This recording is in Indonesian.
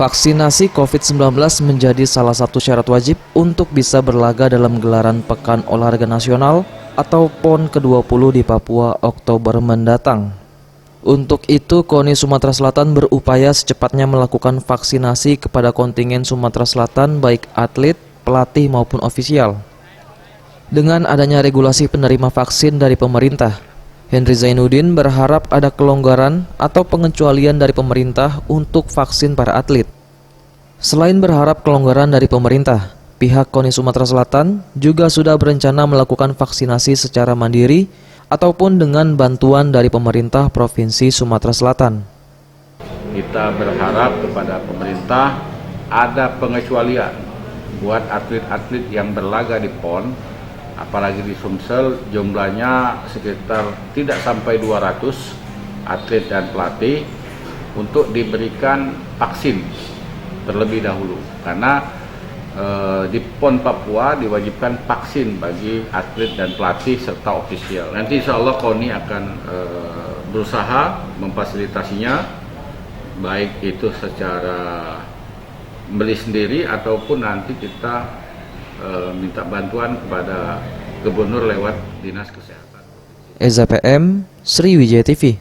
Vaksinasi COVID-19 menjadi salah satu syarat wajib untuk bisa berlaga dalam gelaran Pekan Olahraga Nasional atau PON ke-20 di Papua Oktober mendatang. Untuk itu, KONI Sumatera Selatan berupaya secepatnya melakukan vaksinasi kepada kontingen Sumatera Selatan baik atlet, pelatih maupun ofisial. Dengan adanya regulasi penerima vaksin dari pemerintah, Henry Zainuddin berharap ada kelonggaran atau pengecualian dari pemerintah untuk vaksin para atlet. Selain berharap kelonggaran dari pemerintah, pihak KONI Sumatera Selatan juga sudah berencana melakukan vaksinasi secara mandiri ataupun dengan bantuan dari pemerintah Provinsi Sumatera Selatan. Kita berharap kepada pemerintah ada pengecualian buat atlet-atlet yang berlaga di PON, apalagi di Sumsel jumlahnya sekitar tidak sampai 200 atlet dan pelatih untuk diberikan vaksin terlebih dahulu, karena di PON Papua diwajibkan vaksin bagi atlet dan pelatih serta ofisial. Nanti insya Allah KONI akan berusaha memfasilitasinya, baik itu secara beli sendiri ataupun nanti kita minta bantuan kepada gubernur lewat Dinas Kesehatan. Eza PM, Sriwijaya TV.